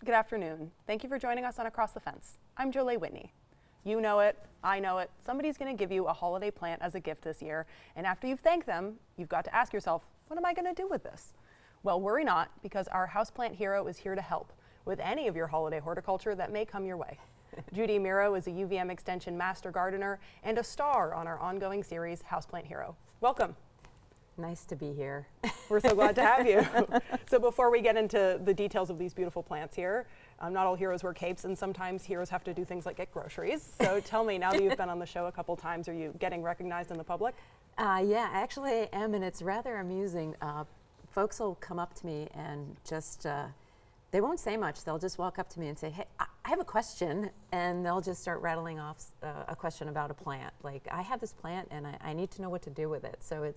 Good afternoon. Thank you for joining us on Across the Fence. I'm Jolie Whitney. You know it, I know it, somebody's going to give you a holiday plant as a gift this year, and after you've thanked them, you've got to ask yourself, what am I going to do with this? Well, worry not, because our houseplant hero is here to help with any of your holiday horticulture that may come your way. Judy Mirro is a UVM Extension Master Gardener and a star on our ongoing series, Houseplant Hero. Welcome. Nice to be here. We're so glad to have you. So before we get into the details of these beautiful plants here, not all heroes wear capes, and sometimes heroes have to do things like get groceries. So tell me, now that you've been on the show a couple times, are you getting recognized in the public? Yeah, actually I am, and it's rather amusing. Folks will come up to me and just, they won't say much. They'll just walk up to me and say, hey, I have a question, and they'll just start rattling off a question about a plant. Like, I have this plant, and I need to know what to do with it. So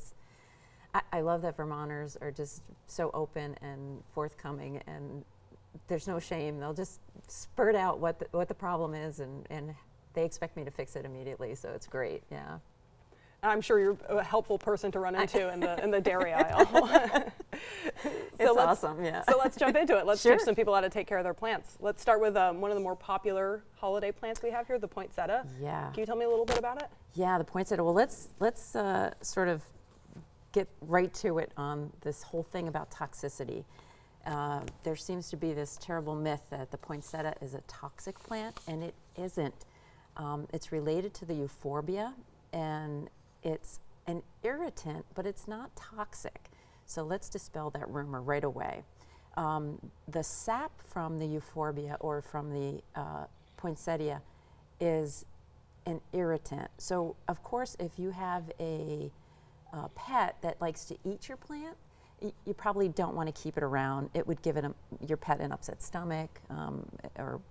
I love that Vermonters are just so open and forthcoming, and there's no shame. They'll just spurt out what the problem is, and they expect me to fix it immediately. So it's great, yeah. I'm sure you're a helpful person to run into in the dairy aisle. It's awesome, yeah. So let's jump into it. Let's Sure. teach some people how to take care of their plants. Let's start with one of the more popular holiday plants we have here, the poinsettia. Yeah. Can you tell me a little bit about it? Yeah, the poinsettia. Well, let's sort of get right to it on this whole thing about toxicity. There seems to be this terrible myth that the poinsettia is a toxic plant, and it isn't. It's related to the euphorbia, and it's an irritant, but it's not toxic. So let's dispel that rumor right away. The sap from the euphorbia or from the poinsettia is an irritant. So of course, if you have a pet that likes to eat your plant, you probably don't want to keep it around. It would give your pet an upset stomach,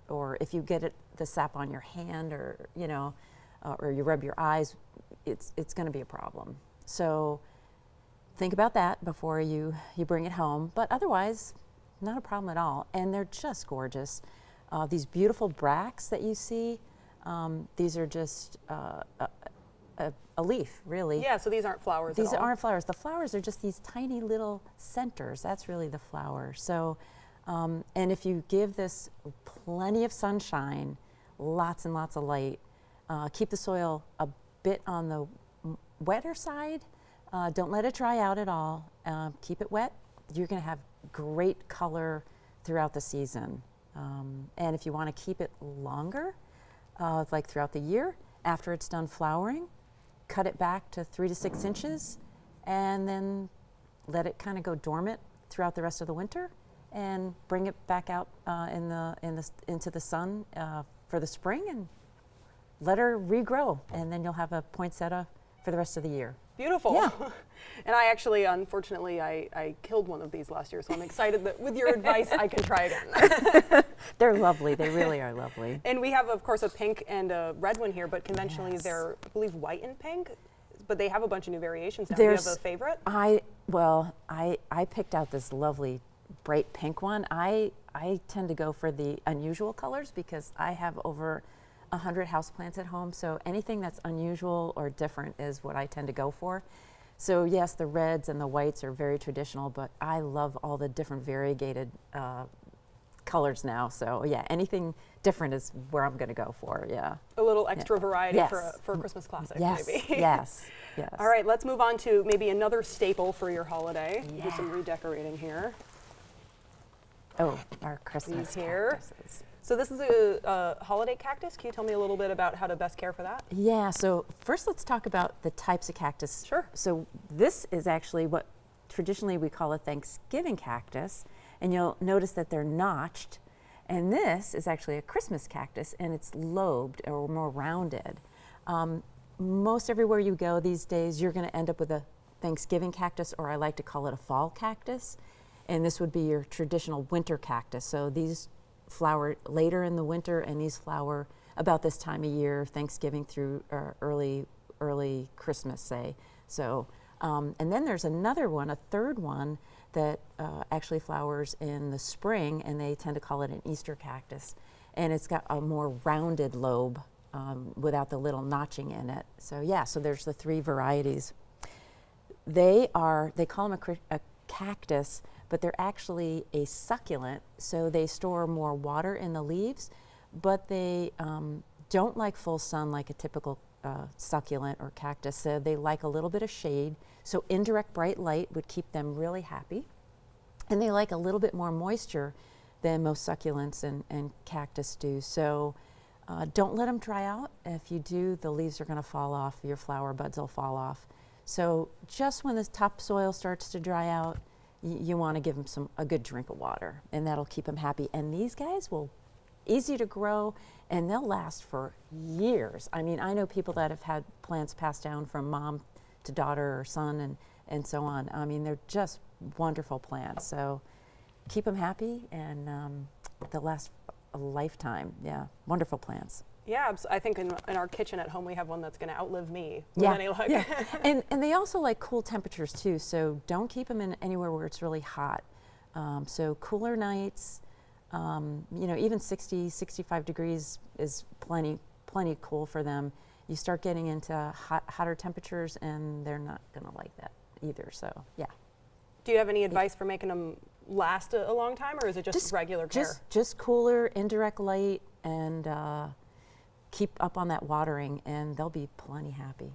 or if you get the sap on your hand, or or you rub your eyes, it's going to be a problem. So think about that before you bring it home. But otherwise, not a problem at all. And they're just gorgeous. These beautiful bracts that you see, these are just a leaf, really. Yeah, so these aren't flowers These at all. aren't flowers. The flowers are just these tiny little centers. That's really the flower. So, and if you give this plenty of sunshine, lots and lots of light, keep the soil a bit on the wetter side, don't let it dry out at all, keep it wet, you're going to have great color throughout the season. And if you want to keep it longer, like throughout the year, after it's done flowering, cut it back to 3 to 6 inches, and then let it kind of go dormant throughout the rest of the winter, and bring it back out into the sun for the spring, and let her regrow, and then you'll have a poinsettia for the rest of the year. Beautiful. Yeah. And I actually, unfortunately, I killed one of these last year, so I'm excited that with your advice, I can try again. They're lovely. They really are lovely. And we have, of course, a pink and a red one here, but conventionally Yes. they're, I believe, white and pink, but they have a bunch of new variations now. Do you have a favorite? I picked out this lovely bright pink one. I tend to go for the unusual colors because I have over 100 houseplants at home, so anything that's unusual or different is what I tend to go for. So yes, the reds and the whites are very traditional, but I love all the different variegated colors now. So yeah, anything different is where I'm going to go for. Yeah. A little extra variety Yes. for a Christmas classic, Yes. maybe. Yes. Yes. All right, let's move on to maybe another staple for your holiday. Do Yeah. some redecorating here. Oh, our Christmas These here. cactuses. So this is a holiday cactus. Can you tell me a little bit about how to best care for that? Yeah, so first let's talk about the types of cactus. Sure. So this is actually what traditionally we call a Thanksgiving cactus, and you'll notice that they're notched. And this is actually a Christmas cactus, and it's lobed or more rounded. Most everywhere you go these days, you're going to end up with a Thanksgiving cactus, or I like to call it a fall cactus. And this would be your traditional winter cactus. So these flower later in the winter, and these flower about this time of year, Thanksgiving through early early Christmas, say. So, and then there's another one, a third one, that actually flowers in the spring, and they tend to call it an Easter cactus. And it's got a more rounded lobe without the little notching in it. So yeah, so there's the 3 varieties. They call them a cactus, but they're actually a succulent, so they store more water in the leaves, but they don't like full sun like a typical succulent or cactus, so they like a little bit of shade. So indirect bright light would keep them really happy. And they like a little bit more moisture than most succulents and cactus do. So don't let them dry out. If you do, the leaves are going to fall off, your flower buds will fall off. So just when the topsoil starts to dry out, you want to give them a good drink of water, and that'll keep them happy. And these guys will easy to grow, and they'll last for years. I mean, I know people that have had plants passed down from mom to daughter or son and so on. I mean, they're just wonderful plants. So keep them happy, and they'll last a lifetime. Yeah, wonderful plants. Yeah, I think in our kitchen at home we have one that's going to outlive me with any luck. Yeah. and they also like cool temperatures too, so don't keep them in anywhere where it's really hot. So cooler nights, even 60, 65 degrees is plenty cool for them. You start getting into hotter temperatures and they're not going to like that either, so yeah. Do you have any advice for making them last a long time, or is it just regular care? Just cooler, indirect light, and keep up on that watering, and they'll be plenty happy.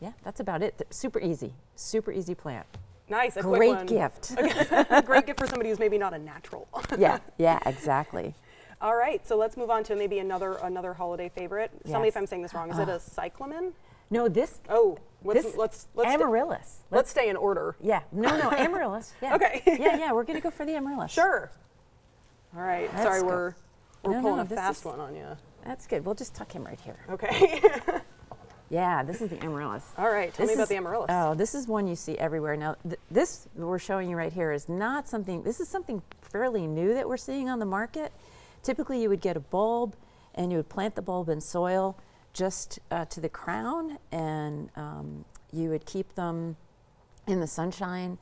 Yeah, that's about it. Super easy plant. Nice, a great quick one. Gift. A great gift for somebody who's maybe not a natural. yeah, exactly. All right, so let's move on to maybe another holiday favorite. Yes. Tell me if I'm saying this wrong. Is it a cyclamen? No, this. Oh, let's amaryllis. Let's stay in order. Yeah, no, amaryllis. Yeah. Okay. yeah, we're gonna go for the amaryllis. Sure. All right. That's Sorry, good. we're pulling a fast one on you. That's good. We'll just tuck him right here. Okay. Yeah, this is the amaryllis. All right, tell me about the amaryllis. Oh, this is one you see everywhere. Now, this we're showing you right here is not something, this is something fairly new that we're seeing on the market. Typically, you would get a bulb, and you would plant the bulb in soil just to the crown, and you would keep them in the sunshine,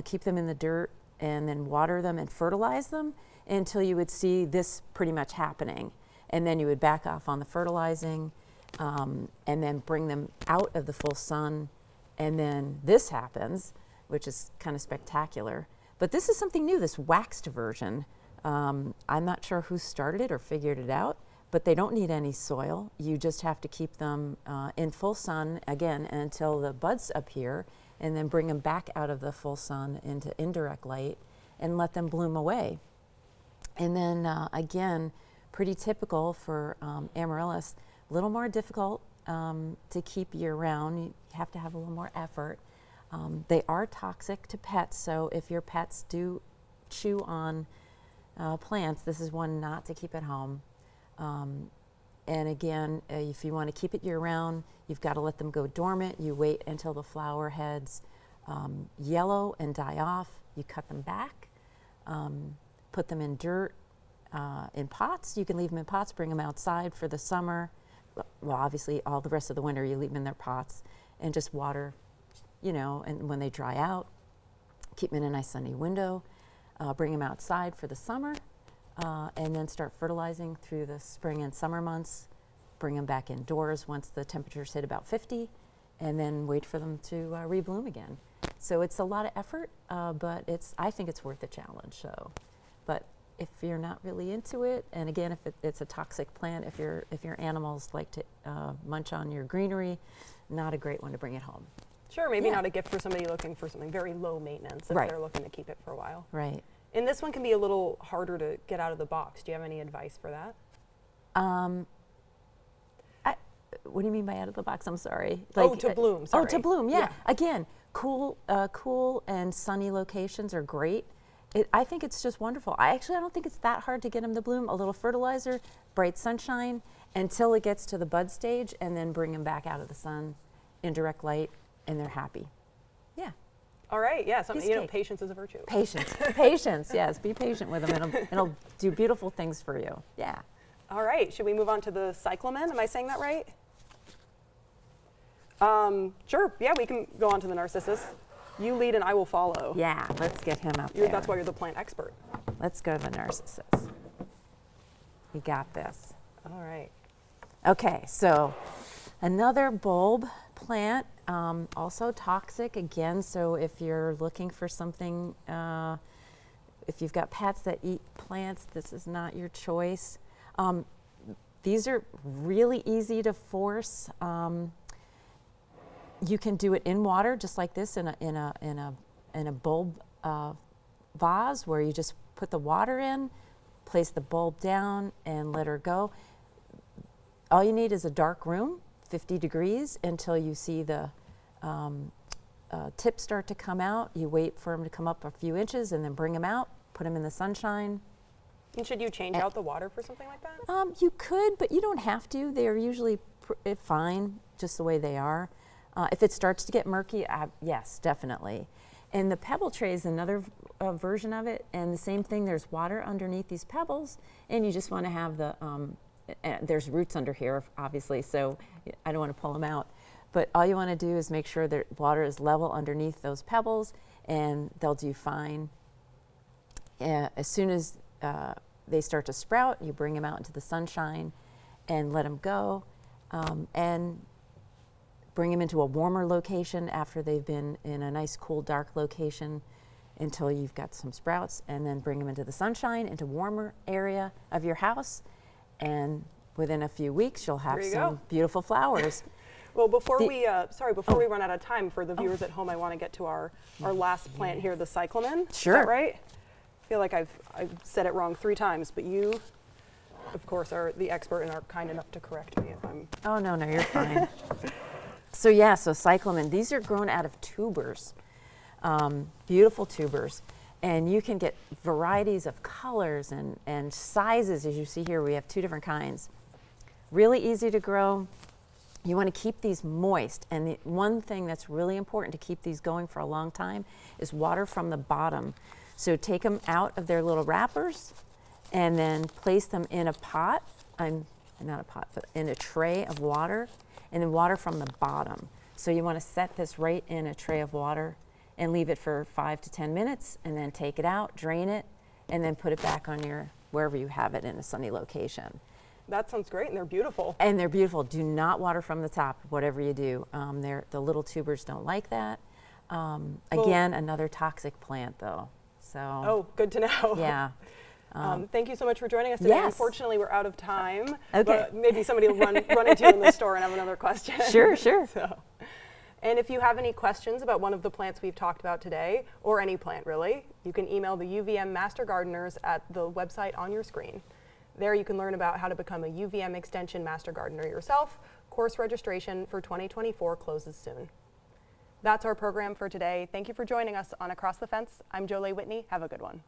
keep them in the dirt, and then water them and fertilize them until you would see this pretty much happening. And then you would back off on the fertilizing, and then bring them out of the full sun, and then this happens, which is kind of spectacular. But this is something new, this waxed version. I'm not sure who started it or figured it out, but they don't need any soil. You just have to keep them in full sun, again, until the buds appear, and then bring them back out of the full sun into indirect light and let them bloom away. And then, again, pretty typical for amaryllis, a little more difficult to keep year-round. You have to have a little more effort. They are toxic to pets, so if your pets do chew on plants, this is one not to keep at home. And again, if you want to keep it year-round, you've got to let them go dormant. You wait until the flower heads yellow and die off. You cut them back, put them in dirt, in pots. You can leave them in pots, bring them outside for the summer. Well, obviously, all the rest of the winter, you leave them in their pots and just water, and when they dry out, keep them in a nice sunny window, bring them outside for the summer, and then start fertilizing through the spring and summer months, bring them back indoors once the temperatures hit about 50, and then wait for them to rebloom again. So it's a lot of effort, but I think it's worth the challenge. So, but if you're not really into it, and again, if it's a toxic plant, if your animals like to munch on your greenery, not a great one to bring it home. Sure, maybe not a gift for somebody looking for something very low maintenance if they're looking to keep it for a while. Right. And this one can be a little harder to get out of the box. Do you have any advice for that? What do you mean by out of the box? I'm sorry. To bloom. Sorry. Oh, to bloom. Yeah. Again, cool and sunny locations are great. I think it's just wonderful. I don't think it's that hard to get them to bloom. A little fertilizer, bright sunshine, until it gets to the bud stage, and then bring them back out of the sun, indirect light, and they're happy. Yeah. All right. Yeah. Patience is a virtue. Patience. Yes. Be patient with them. It'll do beautiful things for you. Yeah. All right. Should we move on to the cyclamen? Am I saying that right? Sure, yeah, we can go on to the narcissus. You lead and I will follow. Yeah, let's get him up there. That's why you're the plant expert. Let's go to the narcissus. We got this. All right. Okay, so another bulb plant, also toxic again. So if you're looking for something, if you've got pets that eat plants, this is not your choice. These are really easy to force. You can do it in water, just like this, in a bulb vase, where you just put the water in, place the bulb down, and let her go. All you need is a dark room, 50 degrees, until you see the tips start to come out. You wait for them to come up a few inches, and then bring them out, put them in the sunshine. And should you change out the water for something like that? You could, but you don't have to. They're usually fine, just the way they are. If it starts to get murky, yes, definitely. And the pebble tray is another version of it, and the same thing, there's water underneath these pebbles, and you just want to have the, there's roots under here, obviously, so I don't want to pull them out. But all you want to do is make sure that water is level underneath those pebbles, and they'll do fine. As soon as they start to sprout, you bring them out into the sunshine and let them go, and bring them into a warmer location after they've been in a nice, cool, dark location until you've got some sprouts, and then bring them into the sunshine, into a warmer area of your house, and within a few weeks, you'll have some beautiful flowers. Well, before we we run out of time, for the viewers at home, I want to get to our last plant here, the cyclamen. Sure. Is that right? I feel like I've said it wrong 3 times, but you, of course, are the expert and are kind enough to correct me if I'm... Oh, no, you're fine. So yeah, so cyclamen, these are grown out of tubers, beautiful tubers. And you can get varieties of colors and sizes. As you see here, we have 2 different kinds. Really easy to grow. You want to keep these moist. And the one thing that's really important to keep these going for a long time is water from the bottom. So take them out of their little wrappers and then place them in a pot, not a pot, but in a tray of water, and then water from the bottom. So you want to set this right in a tray of water and leave it for 5 to 10 minutes, and then take it out, drain it, and then put it back on your, wherever you have it in a sunny location. That sounds great, and they're beautiful. And they're beautiful. Do not water from the top, whatever you do. The little tubers don't like that. Again, another toxic plant, though. So. Oh, good to know. Yeah. Thank you so much for joining us today. Yes. Unfortunately, we're out of time. Okay. But maybe somebody will run into you in the store and have another question. Sure, sure. And if you have any questions about one of the plants we've talked about today, or any plant really, you can email the UVM Master Gardeners at the website on your screen. There you can learn about how to become a UVM Extension Master Gardener yourself. Course registration for 2024 closes soon. That's our program for today. Thank you for joining us on Across the Fence. I'm Jolie Whitney. Have a good one.